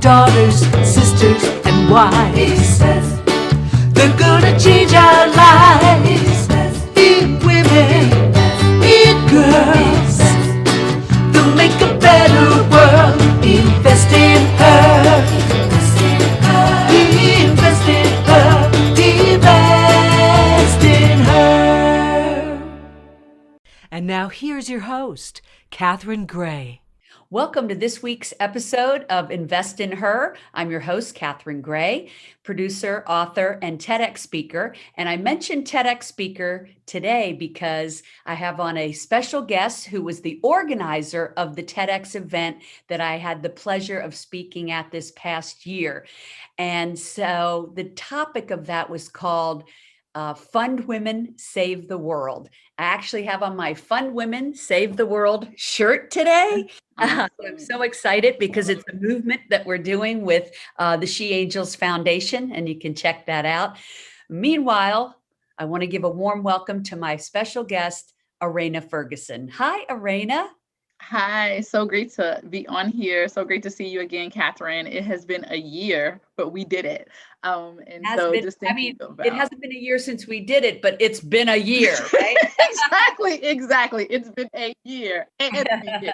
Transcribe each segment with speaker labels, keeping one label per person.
Speaker 1: daughters, sisters, and wives. He says they're gonna change our lives. Be women, be girls. They'll make a better world. Invest in her. Invest in her. Invest in her. And now here's your host, Catherine Gray.
Speaker 2: Welcome to this week's episode of Invest in Her. I'm your host, Catherine Gray, producer, author, and TEDx speaker. And I mentioned TEDx speaker today because I have on a special guest who was the organizer of the TEDx event that I had the pleasure of speaking at this past year. And so the topic of that was called Fund Women, Save the World. I actually have on my Fund Women, Save the World shirt today. I'm so excited because it's a movement that we're doing with the She Angels Foundation, and you can check that out. Meanwhile, I want to give a warm welcome to my special guest, Eraina Ferguson. Hi, Eraina.
Speaker 3: Hi, so great to be on here. So great to see you again, Catherine. It has been a year, but we did it.
Speaker 2: It hasn't been a year since we did it, but it's been a year, right?
Speaker 3: Exactly. It's been a year, and we did it,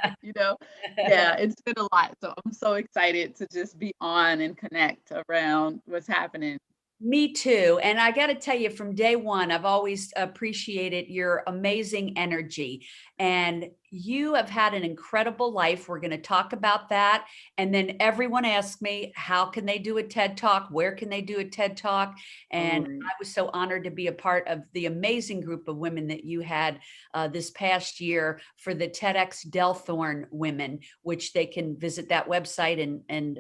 Speaker 3: Yeah, it's been a lot. So I'm so excited to just be on and connect around what's happening.
Speaker 2: Me too. And I got to tell you, from day one, I've always appreciated your amazing energy. And you have had an incredible life. We're going to talk about that. And then everyone asked me, how can they do a TED Talk? Where can they do a TED Talk? And I was so honored to be a part of the amazing group of women that you had this past year for the TEDxDelthorneWomen, which they can visit that website and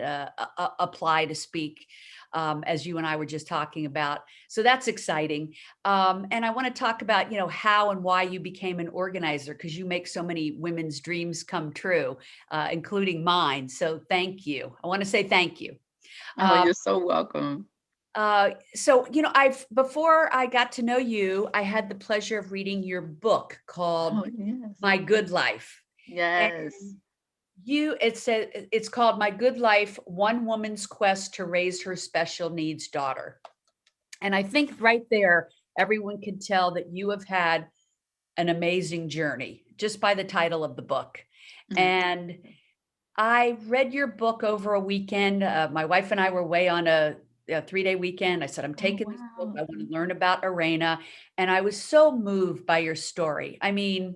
Speaker 2: apply to speak. As you and I were just talking about. So that's exciting. And I want to talk about, how and why you became an organizer, because you make so many women's dreams come true, including mine. So thank you. I want to say thank you.
Speaker 3: You're so welcome.
Speaker 2: Before I got to know you, I had the pleasure of reading your book called My Good Life.
Speaker 3: Yes.
Speaker 2: It's called My Good Life, One Woman's Quest to Raise Her Special Needs Daughter. And I think right there, everyone can tell that you have had an amazing journey just by the title of the book. Mm-hmm. And I read your book over a weekend. My wife and I were away on a 3-day weekend. I said, I'm taking this book. I want to learn about Eraina. And I was so moved by your story. I mean,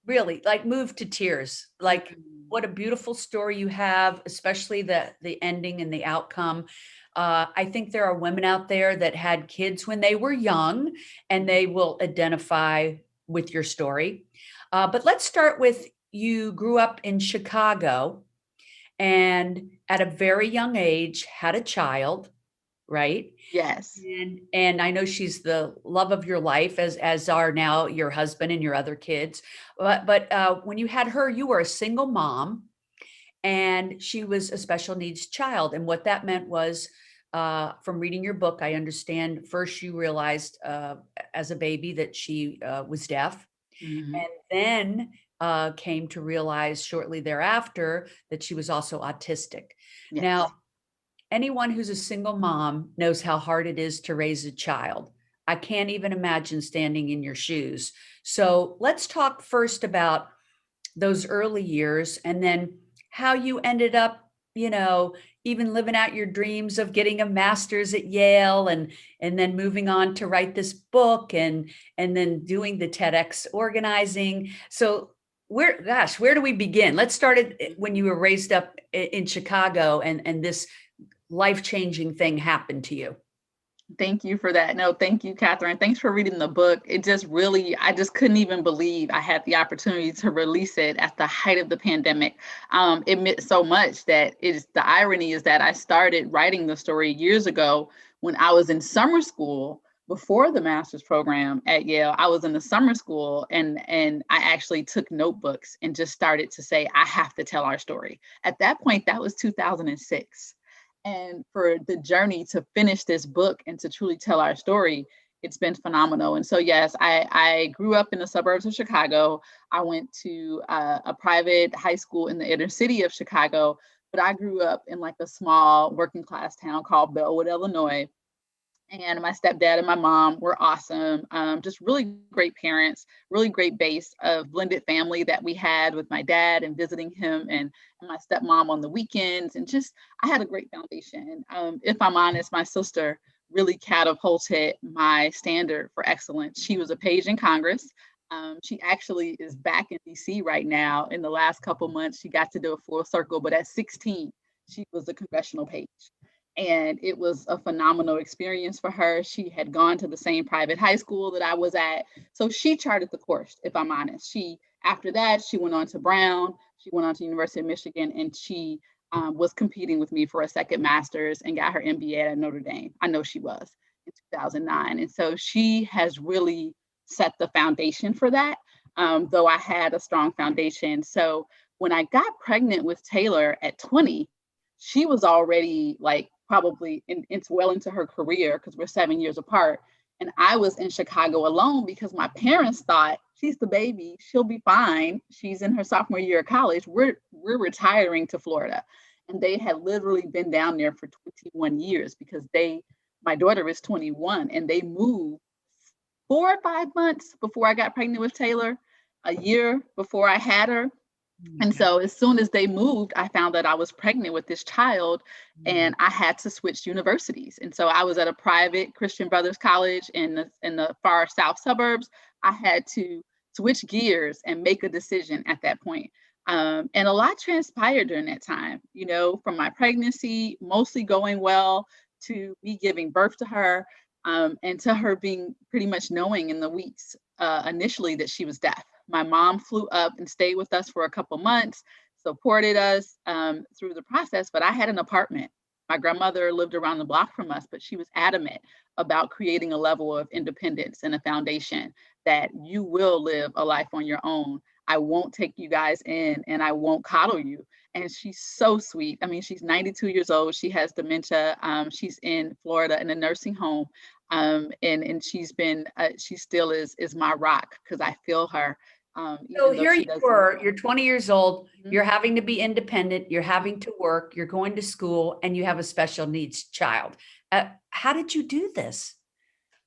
Speaker 2: really, like, moved to tears. Like, what a beautiful story you have, especially the ending and the outcome. I think there are women out there that had kids when they were young, and they will identify with your story. But let's start with, you grew up in Chicago and at a very young age had a child, right?
Speaker 3: Yes.
Speaker 2: And I know she's the love of your life, as are now your husband and your other kids. But when you had her, you were a single mom, and she was a special needs child. And what that meant was, from reading your book, I understand first you realized as a baby that she was deaf, and then came to realize shortly thereafter that she was also autistic. Yes. Now, anyone who's a single mom knows how hard it is to raise a child. I can't even imagine standing in your shoes. So let's talk first about those early years, and then how you ended up, even living out your dreams of getting a master's at Yale, and then moving on to write this book, and then doing the TEDx organizing. So where do we begin? Let's start when you were raised up in Chicago, and this life-changing thing happened to you.
Speaker 3: Thank you for that. No, thank you, Catherine. Thanks for reading the book. It just really, I just couldn't even believe I had the opportunity to release it at the height of the pandemic. It meant so much that the irony is that I started writing the story years ago when I was in summer school before the master's program at Yale. I was in the summer school, and I actually took notebooks and just started to say, I have to tell our story. At that point, that was 2006. And for the journey to finish this book and to truly tell our story, it's been phenomenal. And so, yes, I grew up in the suburbs of Chicago. I went to a private high school in the inner city of Chicago, but I grew up in like a small working class town called Bellwood, Illinois. And my stepdad and my mom were awesome. Just really great parents, really great base of blended family that we had with my dad and visiting him and my stepmom on the weekends. And just, I had a great foundation. If I'm honest, my sister really catapulted my standard for excellence. She was a page in Congress. She actually is back in DC right now. In the last couple months, she got to do a full circle, but at 16, she was a congressional page. And it was a phenomenal experience for her. She had gone to the same private high school that I was at. So she charted the course, if I'm honest. After that, she went on to Brown. She went on to University of Michigan, and she was competing with me for a second master's and got her MBA at Notre Dame. I know she was in 2009. And so she has really set the foundation for that, though I had a strong foundation. So when I got pregnant with Taylor at 20, she was already like probably well into her career because we're 7 years apart. And I was in Chicago alone because my parents thought, she's the baby, she'll be fine. She's in her sophomore year of college. We're retiring to Florida. And they had literally been down there for 21 years because my daughter is 21 and they moved 4 or 5 months before I got pregnant with Taylor, a year before I had her. And so as soon as they moved, I found that I was pregnant with this child and I had to switch universities. And so I was at a private Christian Brothers college in the far south suburbs. I had to switch gears and make a decision at that point. And a lot transpired during that time, from my pregnancy, mostly going well, to me giving birth to her, and to her being pretty much knowing in the weeks initially that she was deaf. My mom flew up and stayed with us for a couple months, supported us through the process, but I had an apartment. My grandmother lived around the block from us, but she was adamant about creating a level of independence and a foundation that you will live a life on your own. I won't take you guys in and I won't coddle you. And she's so sweet. I mean, she's 92 years old. She has dementia. She's in Florida in a nursing home. And she still is my rock because I feel her.
Speaker 2: So here you were, you're 20 years old,
Speaker 3: Mhm.
Speaker 2: you're having to be independent, you're having to work, you're going to school, and you have a special needs child. How did you do this?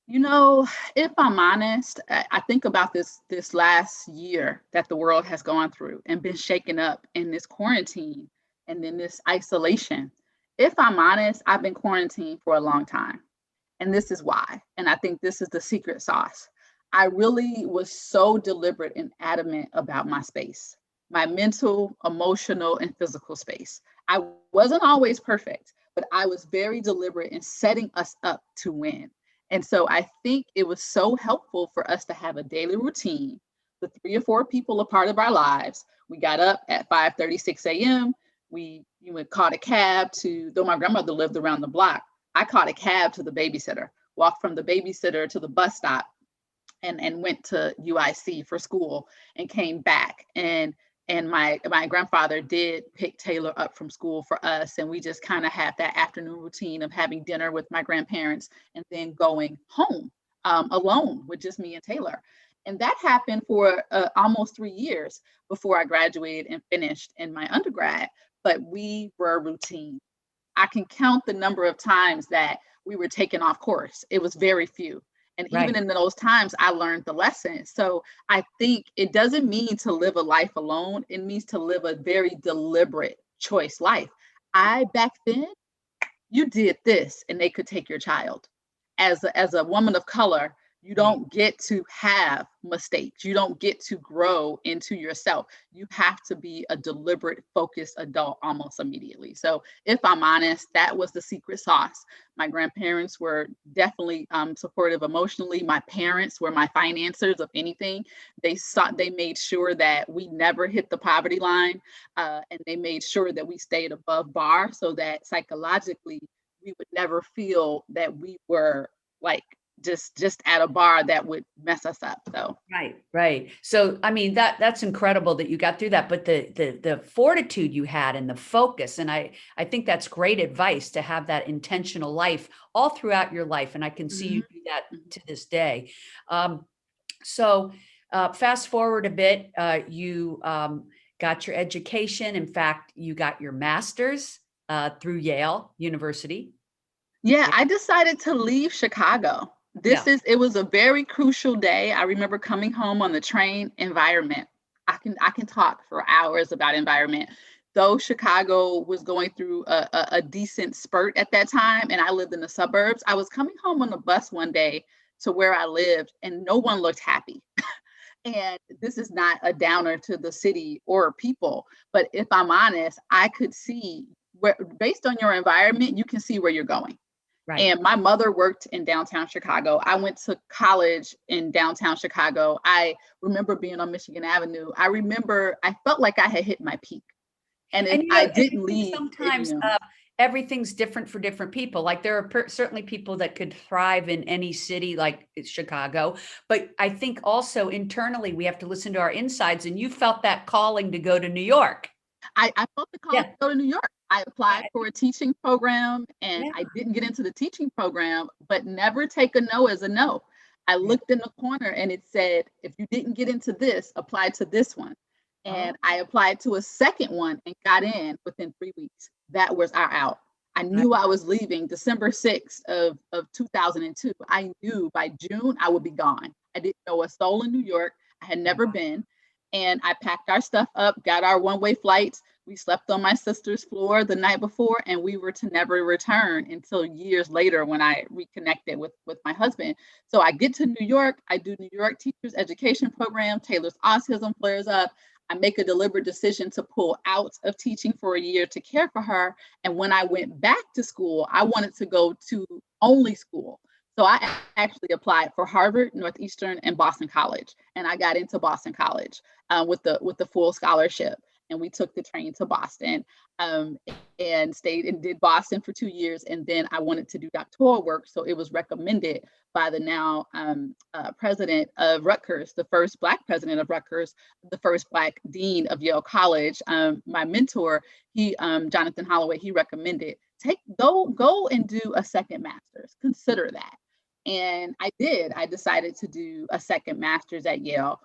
Speaker 3: If I'm honest, I think about this last year that the world has gone through and been shaken up in this quarantine and then this isolation. If I'm honest, I've been quarantined for a long time. And this is why. And I think this is the secret sauce. I really was so deliberate and adamant about my space, my mental, emotional, and physical space. I wasn't always perfect, but I was very deliberate in setting us up to win. And so I think it was so helpful for us to have a daily routine, the 3 or 4 people a part of our lives. We got up at 5:36 a.m. You would caught a cab though my grandmother lived around the block, I caught a cab to the babysitter, walked from the babysitter to the bus stop and went to UIC for school and came back. And my grandfather did pick Taylor up from school for us. And we just kind of had that afternoon routine of having dinner with my grandparents and then going home alone with just me and Taylor. And that happened for almost 3 years before I graduated and finished in my undergrad. But we were routine. I can count the number of times that we were taken off course. It was very few. And
Speaker 2: Right.
Speaker 3: even in those times, I learned the lesson. So I think it doesn't mean to live a life alone. It means to live a very deliberate choice life. Back then, you did this and they could take your child. As a woman of color, you don't get to have mistakes. You don't get to grow into yourself. You have to be a deliberate, focused adult almost immediately. So if I'm honest, that was the secret sauce. My grandparents were definitely supportive emotionally. My parents were my financiers of anything. They made sure that we never hit the poverty line, and they made sure that we stayed above bar so that psychologically we would never feel that we were like just at a bar that would mess us up. So
Speaker 2: Right. So I mean that's incredible that you got through that, but the fortitude you had and the focus, and I think that's great advice to have that intentional life all throughout your life, and I can see you do that to this day. So fast forward a bit, you got your education. In fact, you got your master's through Yale University.
Speaker 3: Yeah, I decided to leave Chicago. It was a very crucial day. I remember coming home on the train. Environment. I can talk for hours about environment. Though Chicago was going through a decent spurt at that time, and I lived in the suburbs, I was coming home on the bus one day to where I lived, and no one looked happy. And this is not a downer to the city or people, but if I'm honest, I could see where, based on your environment, you can see where you're going.
Speaker 2: Right.
Speaker 3: And my mother worked in downtown Chicago. I went to college in downtown Chicago. I remember being on Michigan Avenue. I felt like I had hit my peak. And if I didn't leave,
Speaker 2: sometimes everything's different for different people. Like there are certainly people that could thrive in any city like Chicago. But I think also internally, we have to listen to our insides. And you felt that calling to go to New York.
Speaker 3: I felt the call to go to New York. I applied for a teaching program, and I didn't get into the teaching program, but never take a no as a no. I looked in the corner and it said, if you didn't get into this, apply to this one. And I applied to a second one and got in within 3 weeks. That was our out. I knew I was leaving December 6th of 2002. I knew by June I would be gone. I didn't know a soul in New York. I had never been. And I packed our stuff up, got our one-way flights. We slept on my sister's floor the night before, and we were to never return until years later when I reconnected with my husband. So I get to New York, I do New York Teachers Education Program, Taylor's autism flares up. I make a deliberate decision to pull out of teaching for a year to care for her. And when I went back to school, I wanted to go to only school. So I actually applied for Harvard, Northeastern, and Boston College, and I got into Boston College with the full scholarship. And we took the train to Boston and stayed and did Boston for 2 years. And then I wanted to do doctoral work, so it was recommended by the now president of Rutgers, the first Black president of Rutgers, the first Black dean of Yale College. My mentor, Jonathan Holloway, he recommended go and do a second master's. Consider that. And I did. I decided to do a second master's at Yale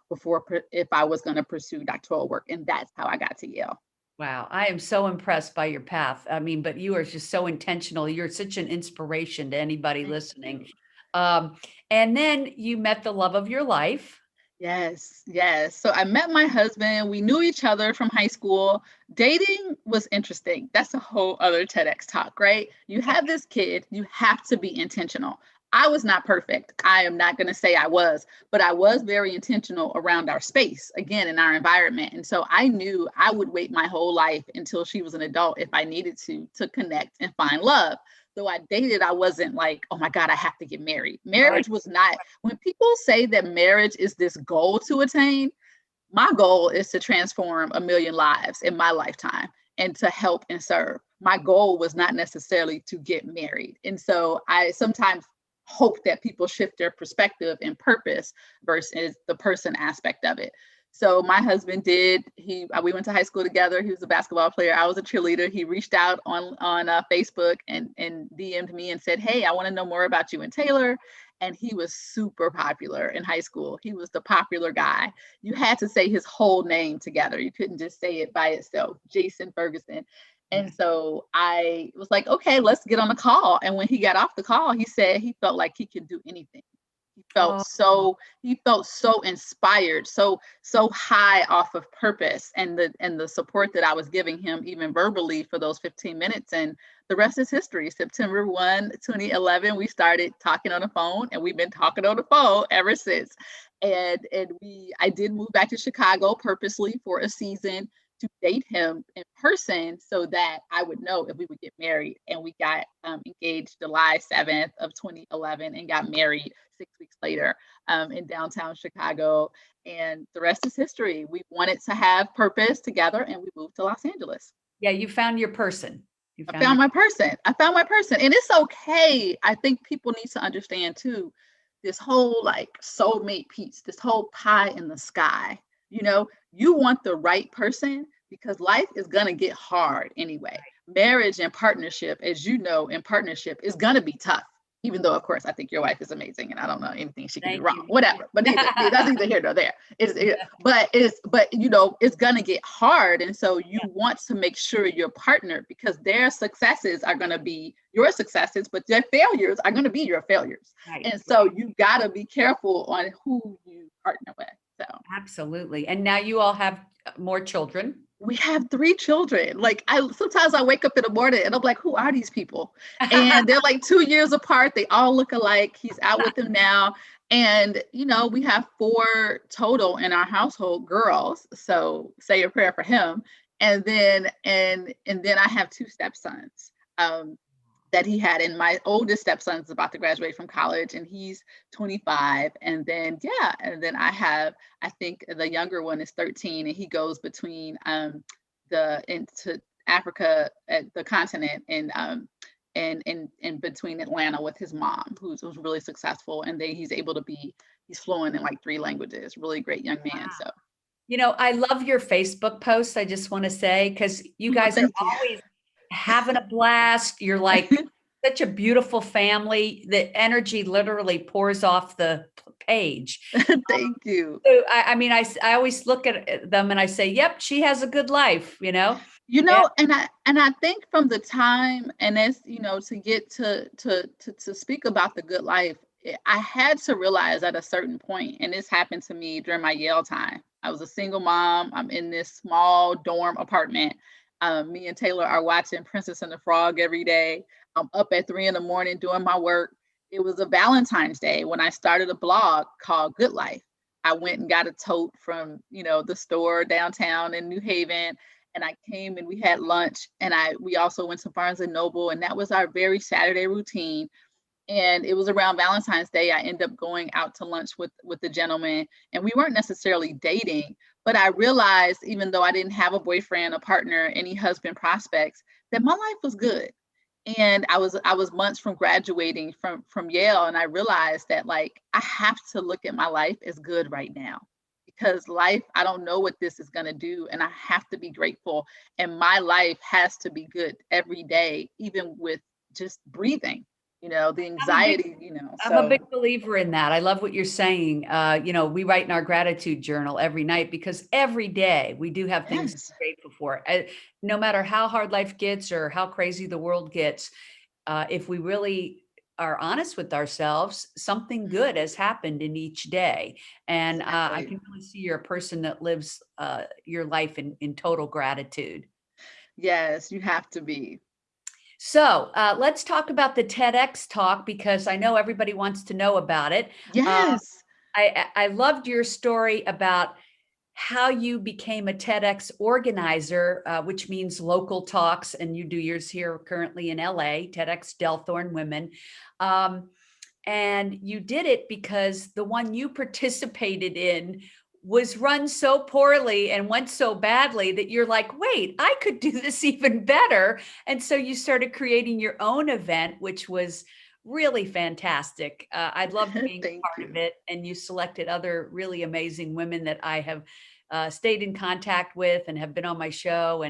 Speaker 3: if I was going to pursue doctoral work. And that's how I got to Yale.
Speaker 2: Wow. I am so impressed by your path. I mean, but you are just so intentional. You're such an inspiration to anybody listening. And then you met the love of your life.
Speaker 3: Yes. So I met my husband. We knew each other from high school. Dating was interesting. That's a whole other TEDx talk, right? You have this kid, you have to be intentional. I was not perfect. I am not going to say I was, but I was very intentional around our space, again, in our environment. And so I knew I would wait my whole life until she was an adult if I needed to connect and find love. Though I dated, I wasn't like, oh my God, I have to get married. Marriage was not, when people say that marriage is this goal to attain, my goal is to transform 1 million lives in my lifetime and to help and serve. My goal was not necessarily to get married. And so I sometimes hope that people shift their perspective and purpose versus the person aspect of it. So my husband did, we went to high school together. He was a basketball player. I was a cheerleader. He reached out on Facebook and DM'd me and said, hey, I want to know more about you and Taylor. And he was super popular in high school. He was the popular guy. You had to say his whole name together. You couldn't just say it by itself, Jason Ferguson. And so I was like, okay, let's get on a call. And when he got off the call, he said he felt like he could do anything. He felt so inspired, so high off of purpose and the support that I was giving him, even verbally, for those 15 minutes. And the rest is history. September 1, 2011, we started talking on the phone, and we've been talking on the phone ever since. And I did move back to Chicago purposely for a season to date him in person so that I would know if we would get married. And we got engaged July 7th of 2011 and got married 6 weeks later in downtown Chicago. And the rest is history. We wanted to have purpose together, and we moved to Los Angeles.
Speaker 2: Yeah, you found your person.
Speaker 3: I found my person. And it's okay. I think people need to understand too, this whole like soulmate piece, this whole pie in the sky. You know, you want the right person because life is going to get hard anyway. Marriage and partnership, as you know, in partnership is going to be tough. even though, of course, I think your wife is amazing and I don't know anything she can do
Speaker 2: Thank
Speaker 3: wrong,
Speaker 2: you.
Speaker 3: whatever. But that's neither here nor there. But it's gonna get hard. And so you want to make sure your partner, because their successes are gonna be your successes, but their failures are gonna be your failures.
Speaker 2: Right.
Speaker 3: And so you gotta be careful on who you partner with. So
Speaker 2: Absolutely. And now you all have more children.
Speaker 3: we have 3 children. Like sometimes I wake up in the morning and I'm like, who are these people? And they're like 2 years apart. They all look alike. He's out with them now. And we have 4 total in our household, girls. So say a prayer for him. And then I have 2 stepsons. That he had, and my oldest stepson is about to graduate from college and he's 25. And then I think the younger one is 13 and he goes between into Africa at the continent and between Atlanta with his mom, who's really successful, and he's fluent in like 3 languages. Really great young man. So
Speaker 2: I love your Facebook posts, I just want to say, because you guys are always having a blast. You're like such a beautiful family. The energy literally pours off the page.
Speaker 3: Thank you.
Speaker 2: So I always look at them and I say, yep, she has a good life,
Speaker 3: And I think from the time, and as to get to speak about the good life, I had to realize at a certain point, and this happened to me during my Yale time. I was a single mom. I'm in this small dorm apartment. Me and Taylor are watching Princess and the Frog every day. I'm up at 3 a.m. doing my work. It was a Valentine's Day when I started a blog called Good Life. I went and got a tote from, the store downtown in New Haven. And I came and we had lunch, and we also went to Barnes and Noble, and that was our very Saturday routine. And it was around Valentine's Day. I ended up going out to lunch with the gentleman, and we weren't necessarily dating, but I realized, even though I didn't have a boyfriend, a partner, any husband prospects, that my life was good. And I was months from graduating from Yale, and I realized that, like, I have to look at my life as good right now, because life, I don't know what this is going to do, and I have to be grateful. And my life has to be good every day, even with just breathing. The anxiety,
Speaker 2: I'm a big believer in that. I love what you're saying. We write in our gratitude journal every night, because every day we do have things to be grateful for. No matter how hard life gets or how crazy the world gets, if we really are honest with ourselves, something good has happened in each day. And I can really see you're a person that lives your life in total gratitude.
Speaker 3: Yes, you have to be.
Speaker 2: So let's talk about the TEDx talk, because I know everybody wants to know about it.
Speaker 3: Yes.
Speaker 2: I loved your story about how you became a TEDx organizer, which means local talks, and you do yours here currently in LA, TEDxDelthorneWomen. And you did it because the one you participated in was run so poorly and went so badly that you're like, wait, I could do this even better. And so you started creating your own event, which was really fantastic. I'd love being part of it. And you selected other really amazing women that I have stayed in contact with and have been on my show.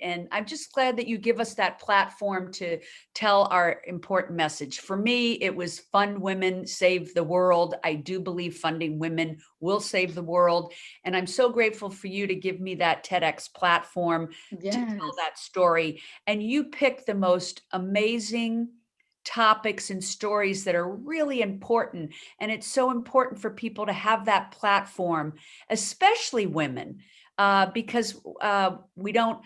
Speaker 2: And I'm just glad that you give us that platform to tell our important message. For me, it was Fund Women, Save the World. I do believe funding women will save the world. And I'm so grateful for you to give me that TEDx platform to tell that story. And you pick the most amazing topics and stories that are really important. And it's so important for people to have that platform, especially women, because we don't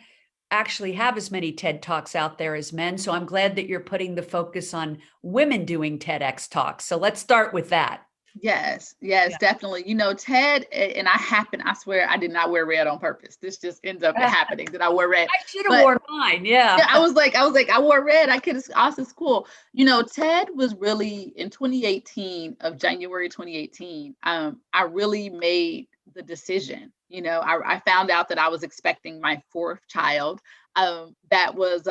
Speaker 2: actually have as many TED Talks out there as men. So I'm glad that you're putting the focus on women doing TEDx Talks. So let's start with that.
Speaker 3: Yes, definitely. TED, and I swear I did not wear red on purpose. This just ends up happening that I wore red.
Speaker 2: I should have worn mine. Yeah.
Speaker 3: I was like, I wore red. I could have asked at school. TED was really in January 2018. I really made the decision. I found out that I was expecting my 4th child. That was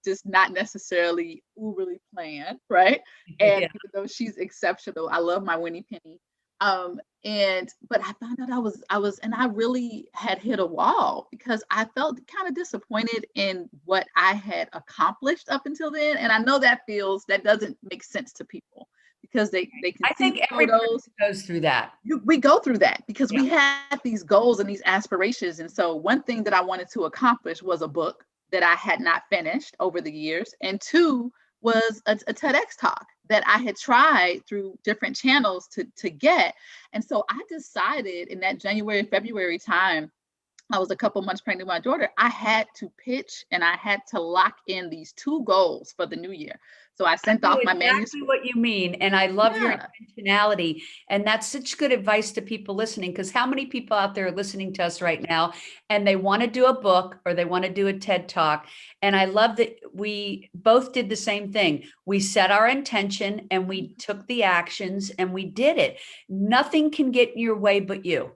Speaker 3: just not necessarily really planned, right? And even though she's exceptional, I love my Winnie Penny. But I found out and I really had hit a wall because I felt kind of disappointed in what I had accomplished up until then. And I know that doesn't make sense to people because they can
Speaker 2: I
Speaker 3: see
Speaker 2: think
Speaker 3: the
Speaker 2: every
Speaker 3: photos.
Speaker 2: person goes through that.
Speaker 3: We go through that because
Speaker 2: Yeah.
Speaker 3: we have these goals and these aspirations. And so one thing that I wanted to accomplish was a book that I had not finished over the years. And two was a TEDx talk that I had tried through different channels to get. And so I decided in that January, February time, I was a couple months pregnant with my daughter, I had to pitch and I had to lock in these two goals for the new year. So I sent
Speaker 2: I know
Speaker 3: off my
Speaker 2: exactly
Speaker 3: manuscript.
Speaker 2: what you mean. And I love your
Speaker 3: Yeah.
Speaker 2: intentionality. And that's such good advice to people listening, because how many people out there are listening to us right now and they want to do a book or they want to do a TED talk. And I love that we both did the same thing. We set our intention and we took the actions and we did it. Nothing can get in your way but you.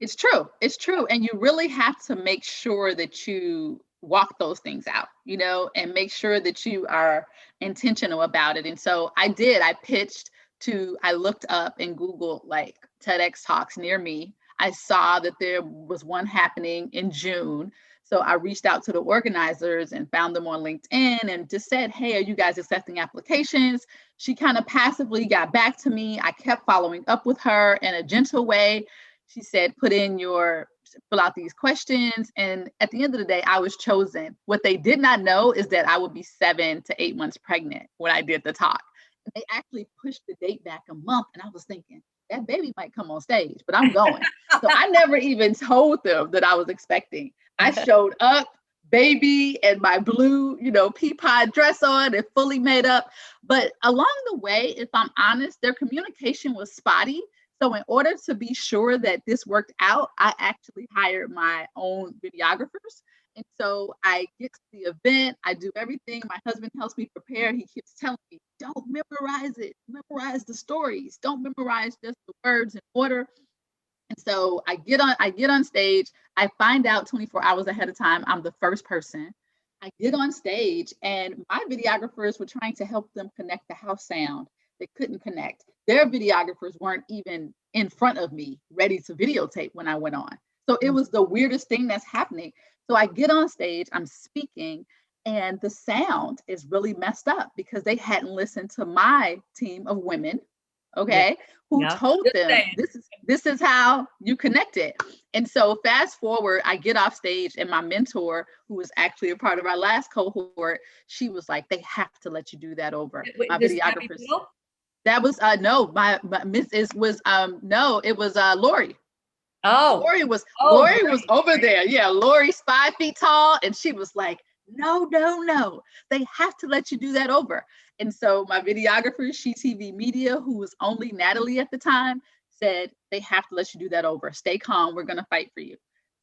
Speaker 3: It's true. It's true. And you really have to make sure that you walk those things out, and make sure that you are intentional about it. And so I did. I looked up in Google like TEDx talks near me. I saw that there was one happening in June. So I reached out to the organizers and found them on LinkedIn and just said, hey, are you guys accepting applications? She kind of passively got back to me. I kept following up with her in a gentle way. She said, fill out these questions. And at the end of the day, I was chosen. What they did not know is that I would be 7 to 8 months pregnant when I did the talk. And they actually pushed the date back a month. And I was thinking, that baby might come on stage, but I'm going. So I never even told them that I was expecting. I showed up, baby, and my blue, pea pod dress on and fully made up. But along the way, if I'm honest, their communication was spotty. So in order to be sure that this worked out, I actually hired my own videographers. And so I get to the event, I do everything. My husband helps me prepare. He keeps telling me, don't memorize it, memorize the stories, don't memorize just the words in order. And so I get on stage, I find out 24 hours ahead of time, I'm the first person. I get on stage and my videographers were trying to help them connect the house sound. They couldn't connect. Their videographers weren't even in front of me, ready to videotape when I went on. So it was the weirdest thing that's happening. So I get on stage, I'm speaking, and the sound is really messed up because they hadn't listened to my team of women, okay, who told them this is how you connect it. And so fast forward, I get off stage and my mentor, who was actually a part of our last cohort, she was like, they have to let you do that over. My videographer. That was no, my Mrs. was no, it was Lori.
Speaker 2: Oh,
Speaker 3: Lori was over there. Yeah, Lori's 5 feet tall, and she was like, no, they have to let you do that over. And so my videographer, She TV Media, who was only Natalie at the time, said they have to let you do that over. Stay calm. We're gonna fight for you.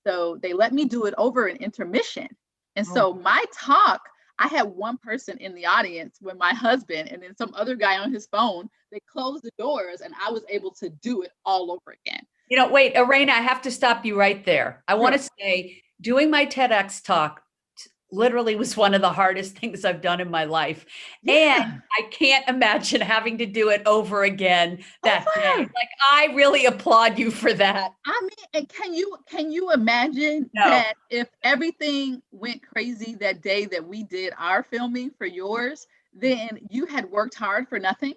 Speaker 3: So they let me do it over an intermission. And so my talk, I had one person in the audience with my husband and then some other guy on his phone. They closed the doors and I was able to do it all over again.
Speaker 2: Wait, Eraina, I have to stop you right there. I want to say doing my TEDx talk literally was one of the hardest things I've done in my life. Yeah. And I can't imagine having to do it over again that day. Like, I really applaud you for that.
Speaker 3: I mean, and can you imagine that if everything went crazy that day that we did our filming for yours, then you had worked hard for nothing?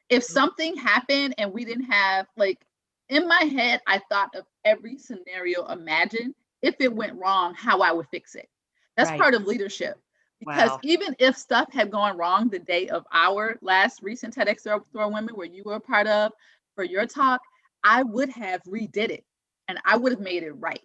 Speaker 3: If something happened and we didn't have, like, in my head, I thought of every scenario imagined if it went wrong, how I would fix it. That's part of leadership. Because even if stuff had gone wrong the day of our last recent TEDxDelthorneWomen, where you were a part of for your talk, I would have redid it and I would have made it right.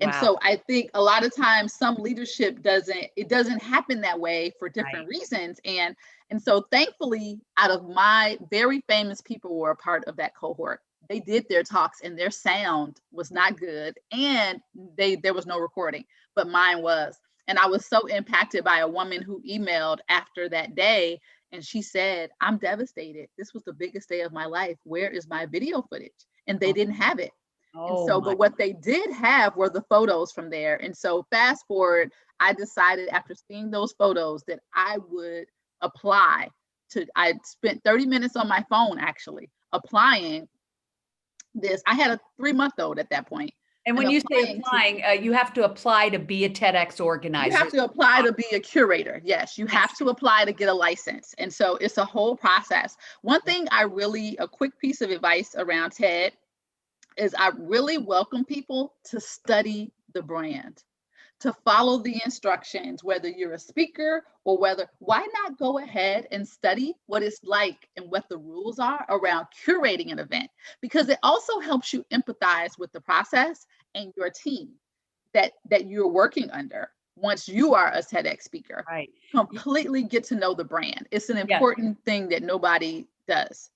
Speaker 3: And so I think a lot of times some leadership doesn't happen that way for different reasons. And so thankfully, out of my very famous people were a part of that cohort. They did their talks and their sound was not good and there was no recording, but mine was. And I was so impacted by a woman who emailed after that day and she said, I'm devastated. This was the biggest day of my life. Where is my video footage? And they didn't have it. And so, but what they did have were the photos from there. And so fast forward, I decided after seeing those photos that I would apply I spent 30 minutes on my phone actually applying this. I had a 3-month-old at that point.
Speaker 2: And when you say applying, you have to apply to be a TEDx organizer.
Speaker 3: You have to apply to be a curator. Yes, you have to apply to get a license. And so it's a whole process. One thing a quick piece of advice around TED is I really welcome people to study the brand, to follow the instructions, whether you're a speaker or why not go ahead and study what it's like and what the rules are around curating an event, because it also helps you empathize with the process and your team that you're working under. Once you are a TEDx speaker,
Speaker 2: right,
Speaker 3: completely get to know the brand. It's an important thing that nobody does.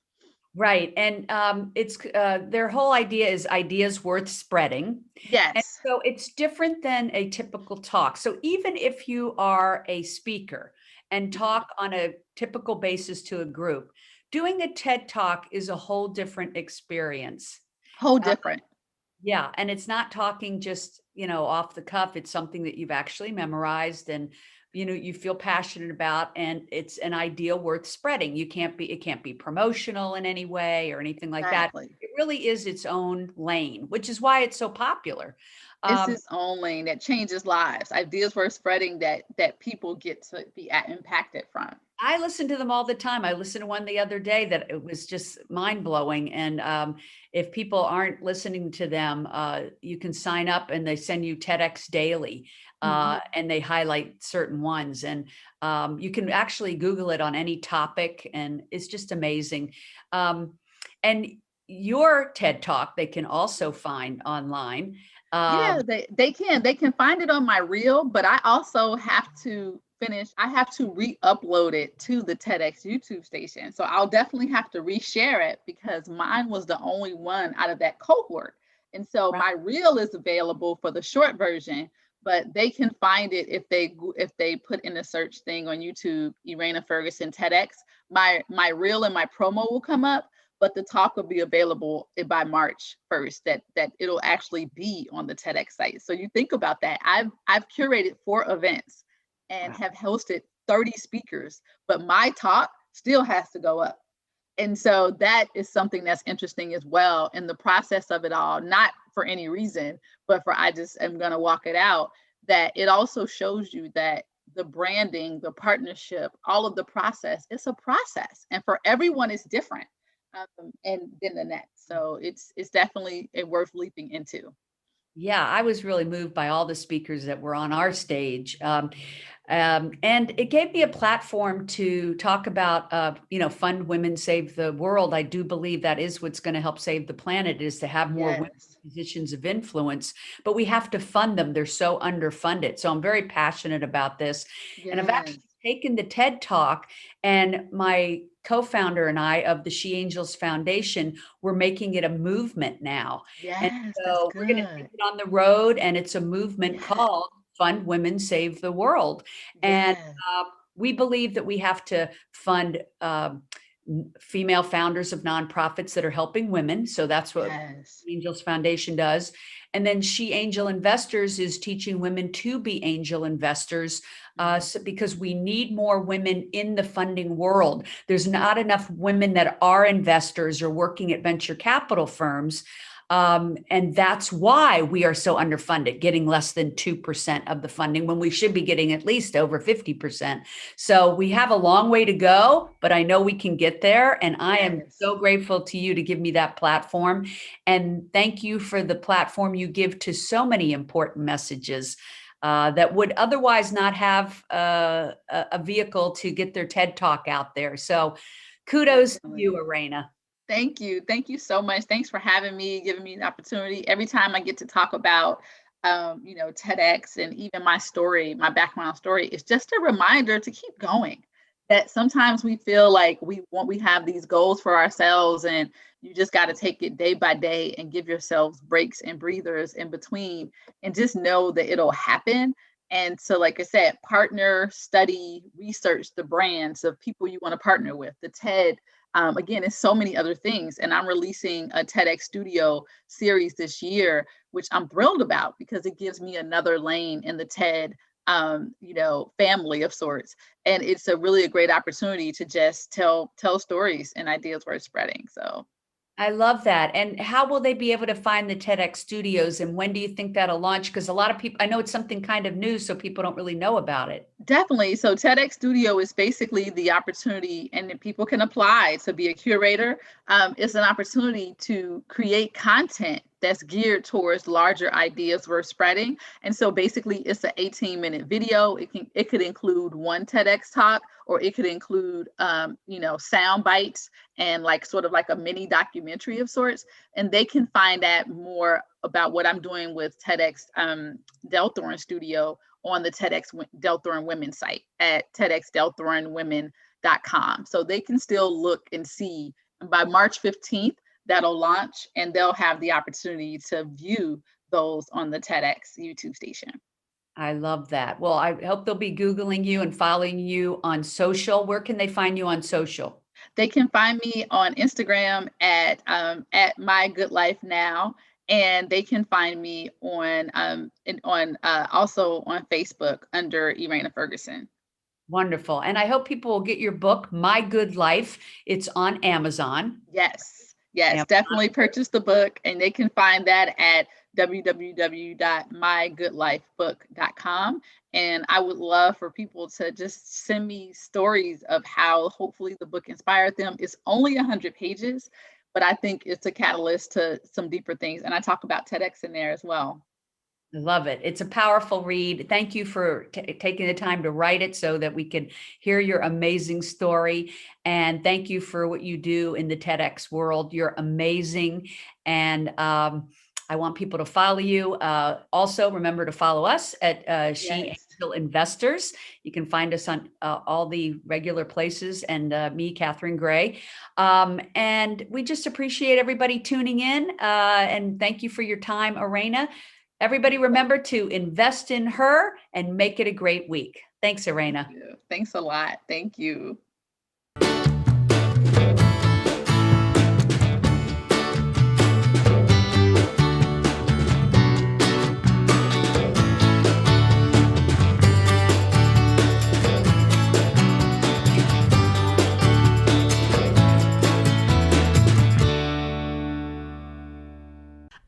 Speaker 2: Right. And it's their whole idea is ideas worth spreading.
Speaker 3: Yes.
Speaker 2: And so it's different than a typical talk. So even if you are a speaker and talk on a typical basis to a group, doing a TED talk is a whole different experience.
Speaker 3: Whole different.
Speaker 2: Yeah. And it's not talking just, off the cuff. It's something that you've actually memorized and you feel passionate about, and it's an idea worth spreading. It can't be promotional in any way or anything like that. It really is its own lane, which is why it's so popular.
Speaker 3: It's its own lane that changes lives. Ideas worth spreading that people get to be impacted from.
Speaker 2: I listen to them all the time. I listened to one the other day that it was just mind blowing. And if people aren't listening to them, you can sign up and they send you TEDx daily. And they highlight certain ones, and you can actually Google it on any topic, and it's just amazing. And your TED Talk, they can also find online.
Speaker 3: Yeah, they can find it on my reel, but I also have to re-upload it to the TEDx YouTube station. So I'll definitely have to reshare it because mine was the only one out of that cohort. And so my reel is available for the short version, but they can find it if they put in a search thing on YouTube, Eraina Ferguson TEDx. My reel and my promo will come up, but the talk will be available by March 1st, that it'll actually be on the TEDx site. So you think about that. I've curated 4 events and have hosted 30 speakers, but my talk still has to go up. And so that is something that's interesting as well in the process of it all, not for any reason, but I just am going to walk it out, that it also shows you that the branding, the partnership, all of the process, it's a process. And for everyone, it's different. And then the next. So it's definitely worth leaping into.
Speaker 2: Yeah, I was really moved by all the speakers that were on our stage. And it gave me a platform to talk about, fund women, save the world. I do believe that is what's going to help save the planet, is to have more women in positions of influence, but we have to fund them. They're so underfunded. So I'm very passionate about this. And I've actually taken the TED Talk, and my co-founder and I of the She Angels Foundation, we're making it a movement now. And so we're going to take it on the road, and it's a movement called Fund Women, Save the World. And we believe that we have to fund female founders of nonprofits that are helping women. So that's what Angels Foundation does. And then She Angel Investors is teaching women to be angel investors, because we need more women in the funding world. There's not enough women that are investors or working at venture capital firms. And that's why we are so underfunded, getting less than 2% of the funding when we should be getting at least over 50%. So we have a long way to go, but I know we can get there. And I am so grateful to you to give me that platform. And thank you for the platform you give to so many important messages that would otherwise not have a vehicle to get their TED Talk out there. So kudos to you, Eraina.
Speaker 3: Thank you. Thank you so much. Thanks for having me, giving me the opportunity. Every time I get to talk about, TEDx and even my story, my background story, it's just a reminder to keep going. That sometimes we feel like we have these goals for ourselves, and you just got to take it day by day and give yourselves breaks and breathers in between, and just know that it'll happen. And so, like I said, partner, study, research the brands of people you want to partner with, the TED. Again, it's so many other things. And I'm releasing a TEDx Studio series this year, which I'm thrilled about because it gives me another lane in the TED, family of sorts. And it's a great opportunity to just tell stories and ideas worth spreading. So
Speaker 2: I love that. And how will they be able to find the TEDx studios, and when do you think that'll launch? Because a lot of people, I know it's something kind of new, so people don't really know about it.
Speaker 3: Definitely. So TEDx Studio is basically the opportunity, and then people can apply to be a curator. It's an opportunity to create content that's geared towards larger ideas we're spreading. And so basically it's an 18-minute video. It could include one TEDx talk, or it could include sound bites and like sort of like a mini documentary of sorts. And they can find out more about what I'm doing with TEDx Delthorne Studio on the TEDx Delthorne Women site at TEDxDelthorneWomen.com. So they can still look and see. And by March 15th, that'll launch, and they'll have the opportunity to view those on the TEDx YouTube station.
Speaker 2: I love that. Well, I hope they'll be Googling you and following you on social. Where can they find you on social?
Speaker 3: They can find me on Instagram at My Good Life Now, and they can find me on also on Facebook under Eraina Ferguson.
Speaker 2: Wonderful. And I hope people will get your book, My Good Life. It's on Amazon.
Speaker 3: Yes,
Speaker 2: Amazon.
Speaker 3: definitely purchase the book, and they can find that at www.mygoodlifebook.com. And I would love for people to just send me stories of how hopefully the book inspired them. It's only 100 pages, but I think it's a catalyst to some deeper things. And I talk about TEDx in there as well.
Speaker 2: I love it. It's a powerful read. Thank you for taking the time to write it so that we can hear your amazing story. And thank you for what you do in the TEDx world. You're amazing. And I want people to follow you. Also, remember to follow us at She Angel Investors. You can find us on all the regular places, and me, Catherine Gray. And we just appreciate everybody tuning in. And thank you for your time, Eraina. Everybody remember to invest in her and make it a great week. Thanks, Eraina.
Speaker 3: Thanks a lot. Thank you.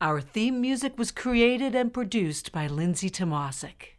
Speaker 1: Our theme music was created and produced by Lindsay Tomasic.